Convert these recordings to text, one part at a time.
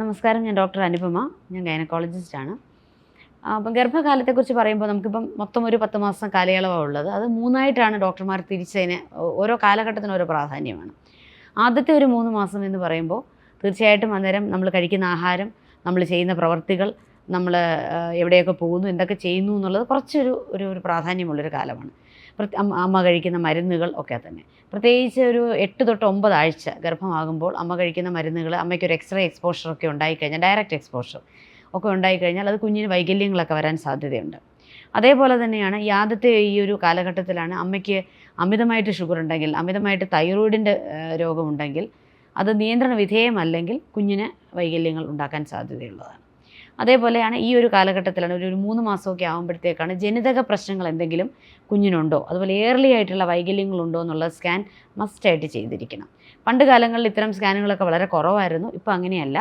നമസ്കാരം, ഞാൻ ഡോക്ടർ അനുപമ. ഞാൻ ഗൈനക്കോളജിസ്റ്റാണ്. അപ്പം ഗർഭകാലത്തെക്കുറിച്ച് പറയുമ്പോൾ നമുക്കിപ്പം മൊത്തം ഒരു 10 മാസം കാലയളവാണ് ഉള്ളത്. അത് 3ആയിട്ടാണ് ഡോക്ടർമാർ തിരിച്ചതിന് ഓരോ കാലഘട്ടത്തിനും ഓരോ പ്രാധാന്യമാണ്. ആദ്യത്തെ ഒരു 3 മാസം എന്ന് പറയുമ്പോൾ തീർച്ചയായിട്ടും അന്നേരം നമ്മൾ കഴിക്കുന്ന ആഹാരം, നമ്മൾ ചെയ്യുന്ന പ്രവർത്തികൾ, നമ്മൾ എവിടെയൊക്കെ പോകുന്നു, എന്തൊക്കെ ചെയ്യുന്നു എന്നുള്ളത് കുറച്ചൊരു ഒരു പ്രാധാന്യമുള്ളൊരു കാലമാണ്. അമ്മ കഴിക്കുന്ന മരുന്നുകൾ ഒക്കെ തന്നെ. പ്രത്യേകിച്ച് ഒരു 8 തൊട്ട് 9 ആഴ്ച ഗർഭമാകുമ്പോൾ അമ്മ കഴിക്കുന്ന മരുന്നുകൾ, അമ്മയ്ക്കൊരു എക്സ്റേ എക്സ്പോഷറൊക്കെ ഉണ്ടായിക്കഴിഞ്ഞാൽ, ഡയറക്റ്റ് എക്സ്പോഷർ ഒക്കെ ഉണ്ടായിക്കഴിഞ്ഞാൽ അത് കുഞ്ഞിന് വൈകല്യങ്ങളൊക്കെ വരാൻ സാധ്യതയുണ്ട്. അതേപോലെ തന്നെയാണ് ഈ ഒരു കാലഘട്ടത്തിലാണ് അമ്മയ്ക്ക് അമിതമായിട്ട് ഷുഗർ ഉണ്ടെങ്കിൽ, അമിതമായിട്ട് തൈറോയിഡിൻ്റെ രോഗമുണ്ടെങ്കിൽ, അത് നിയന്ത്രണ വിധേയമല്ലെങ്കിൽ കുഞ്ഞിന് വൈകല്യങ്ങൾ ഉണ്ടാക്കാൻ സാധ്യതയുള്ളതാണ്. അതേപോലെയാണ് ഈ ഒരു കാലഘട്ടത്തിലാണ് ഒരു 3 മാസമൊക്കെ ആകുമ്പോഴത്തേക്കാണ് ജനിതക പ്രശ്നങ്ങൾ എന്തെങ്കിലും കുഞ്ഞിനുണ്ടോ, അതുപോലെ ഏർലി ആയിട്ടുള്ള വൈകല്യങ്ങളുണ്ടോ എന്നുള്ള സ്കാൻ മസ്റ്റായിട്ട് ചെയ്തിരിക്കണം. പണ്ട് കാലങ്ങളിൽ ഇത്തരം സ്കാനുകളൊക്കെ വളരെ കുറവായിരുന്നു. ഇപ്പോൾ അങ്ങനെയല്ല.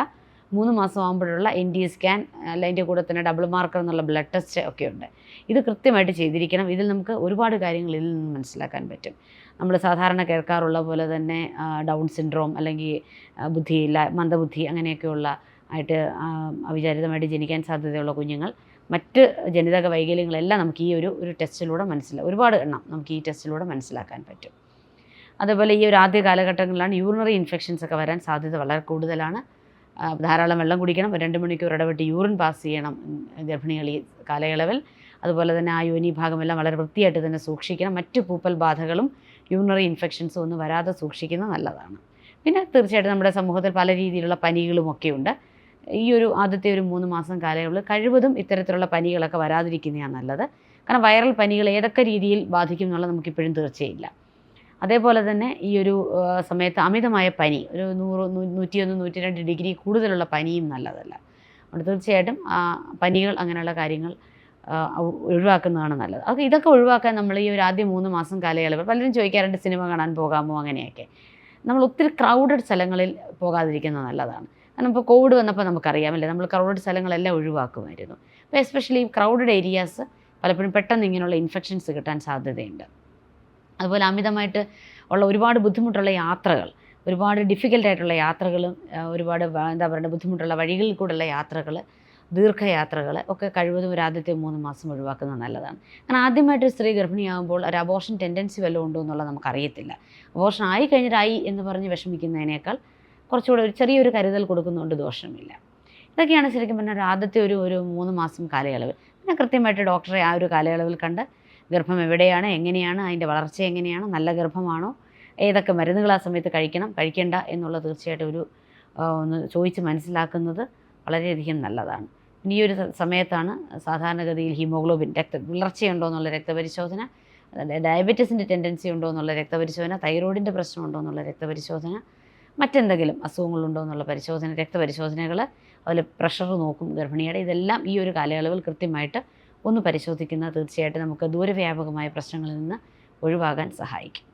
3 മാസം ആകുമ്പോഴുള്ള ND സ്കാൻ, അല്ല അതിൻ്റെ കൂടെ തന്നെ ഡബിൾ മാർക്കർ എന്നുള്ള ബ്ലഡ് ടെസ്റ്റ് ഒക്കെ ഉണ്ട്. ഇത് കൃത്യമായിട്ട് ചെയ്തിരിക്കണം. ഇതിൽ നമുക്ക് ഒരുപാട് കാര്യങ്ങൾ ഇതിൽ നിന്ന് മനസ്സിലാക്കാൻ പറ്റും. നമ്മൾ സാധാരണ കേൾക്കാറുള്ള പോലെ തന്നെ ഡൗൺ സിൻഡ്രോം അല്ലെങ്കിൽ ബുദ്ധിയില്ല, മന്ദബുദ്ധി അങ്ങനെയൊക്കെയുള്ള ആയിട്ട് അവിചാരിതമായിട്ട് ജനിക്കാൻ സാധ്യതയുള്ള കുഞ്ഞുങ്ങൾ, മറ്റ് ജനിതക വൈകല്യങ്ങളെല്ലാം നമുക്ക് ഈ ഒരു ടെസ്റ്റിലൂടെ ഒരുപാട് എണ്ണം നമുക്ക് ഈ ടെസ്റ്റിലൂടെ മനസ്സിലാക്കാൻ പറ്റും. അതുപോലെ ഈ ഒരു ആദ്യ കാലഘട്ടങ്ങളിലാണ് യൂറിനറി ഇൻഫെക്ഷൻസ് ഒക്കെ വരാൻ സാധ്യത വളരെ കൂടുതലാണ്. ധാരാളം വെള്ളം കുടിക്കണം, 2 മണിക്കൂർ ഇടവിട്ട് യൂറിൻ പാസ് ചെയ്യണം ഗർഭിണികൾ ഈ കാലയളവിൽ. അതുപോലെ തന്നെ ആ യോനി ഭാഗമെല്ലാം വളരെ വൃത്തിയായിട്ട് തന്നെ സൂക്ഷിക്കണം. മറ്റ് പൂപ്പൽ ബാധകളും യൂറിനറി ഇൻഫെക്ഷൻസും ഒന്നും വരാതെ സൂക്ഷിക്കുന്നത് നല്ലതാണ്. പിന്നെ തീർച്ചയായിട്ടും നമ്മുടെ സമൂഹത്തിൽ പല രീതിയിലുള്ള പനികളുമൊക്കെ ഉണ്ട്. ഈ ഒരു ആദ്യത്തെ ഒരു 3 മാസം കാലയളവിൽ കഴിവതും ഇത്തരത്തിലുള്ള പനികളൊക്കെ വരാതിരിക്കുന്നതാണ് നല്ലത്. കാരണം വൈറൽ പനികൾ ഏതൊക്കെ രീതിയിൽ ബാധിക്കും എന്നുള്ളത് നമുക്കിപ്പോഴും തീർച്ചയില്ല. അതേപോലെ തന്നെ ഈ ഒരു സമയത്ത് അമിതമായ പനി, ഒരു 101, 102 ഡിഗ്രി കൂടുതലുള്ള പനിയും നല്ലതല്ല. അതുകൊണ്ട് തീർച്ചയായിട്ടും പനികൾ അങ്ങനെയുള്ള കാര്യങ്ങൾ ഒഴിവാക്കുന്നതാണ് നല്ലത്. ഇതൊക്കെ ഒഴിവാക്കാൻ നമ്മൾ ഈ ഒരു ആദ്യ 3 മാസം കാലയളവിൽ പലരും ചോദിക്കാറുണ്ട്, സിനിമ കാണാൻ പോകാമോ അങ്ങനെയൊക്കെ. നമ്മൾ ഒത്തിരി ക്രൗഡഡ് സ്ഥലങ്ങളിൽ പോകാതിരിക്കുന്നത് നല്ലതാണ്. കാരണം ഇപ്പോൾ കോവിഡ് വന്നപ്പോൾ നമുക്കറിയാമല്ലേ, നമ്മൾ ക്രൗഡഡ് സ്ഥലങ്ങളെല്ലാം ഒഴിവാക്കുമായിരുന്നു. അപ്പോൾ എസ്പെഷ്യലി ഈ ക്രൗഡഡ് ഏരിയാസ് പലപ്പോഴും പെട്ടെന്ന് ഇങ്ങനെയുള്ള ഇൻഫെക്ഷൻസ് കിട്ടാൻ സാധ്യതയുണ്ട്. അതുപോലെ അമിതമായിട്ട് ഉള്ള ഒരുപാട് ബുദ്ധിമുട്ടുള്ള യാത്രകൾ, ഒരുപാട് ഡിഫിക്കൽട്ടായിട്ടുള്ള യാത്രകളും, ഒരുപാട് ബുദ്ധിമുട്ടുള്ള വഴികളിൽ കൂടെയുള്ള യാത്രകൾ, ദീർഘയാത്രകൾ ഒക്കെ കഴിവതും ഒരു ആദ്യത്തെ 3 മാസം ഒഴിവാക്കുന്നത് നല്ലതാണ്. കാരണം ആദ്യമായിട്ട് സ്ത്രീ ഗർഭിണിയാകുമ്പോൾ ഒരു അബോർഷൻ ടെൻഡൻസി വല്ലതും ഉണ്ടോ എന്നുള്ളത് നമുക്കറിയത്തില്ല. അബോർഷൻ ആയി കഴിഞ്ഞിട്ടായി എന്ന് പറഞ്ഞ് വിഷമിക്കുന്നതിനേക്കാൾ കുറച്ചുകൂടെ ഒരു ചെറിയൊരു കരുതൽ കൊടുക്കുന്നതുകൊണ്ട് ദോഷമില്ല. ഇതൊക്കെയാണ് ശരിക്കും പറഞ്ഞാൽ ആദ്യത്തെ ഒരു 3 മാസം കാലയളവ്. പിന്നെ കൃത്യമായിട്ട് ഡോക്ടറെ ആ ഒരു കാലയളവിൽ കണ്ട് ഗർഭം എവിടെയാണ്, എങ്ങനെയാണ്, അതിൻ്റെ വളർച്ച എങ്ങനെയാണ്, നല്ല ഗർഭമാണോ, ഏതൊക്കെ മരുന്നുകൾ ആ സമയത്ത് കഴിക്കണം, കഴിക്കേണ്ട എന്നുള്ളത് തീർച്ചയായിട്ടും ഒന്ന് ചോദിച്ച് മനസ്സിലാക്കുന്നത് വളരെയധികം നല്ലതാണ്. ഈ ഒരു സമയത്താണ് സാധാരണഗതിയിൽ ഹീമോഗ്ലോബിൻ വളർച്ചയുണ്ടോ എന്നുള്ള രക്തപരിശോധന, ഡയബറ്റീസിൻ്റെ ടെൻഡൻസി ഉണ്ടോ എന്നുള്ള രക്തപരിശോധന, തൈറോയിഡിൻ്റെ പ്രശ്നമുണ്ടോ എന്നുള്ള രക്തപരിശോധന, മറ്റെന്തെങ്കിലും അസുഖങ്ങളുണ്ടോ എന്നുള്ള രക്തപരിശോധനകൾ, അതുപോലെ പ്രഷർ നോക്കും ഗർഭിണിയുടെ. ഇതെല്ലാം ഈ ഒരു കാലയളവിൽ കൃത്യമായിട്ട് ഒന്ന് പരിശോധിക്കുന്നത് തീർച്ചയായിട്ടും നമുക്ക് ദൂരവ്യാപകമായ പ്രശ്നങ്ങളിൽ നിന്ന് ഒഴിവാകാൻ സഹായിക്കും.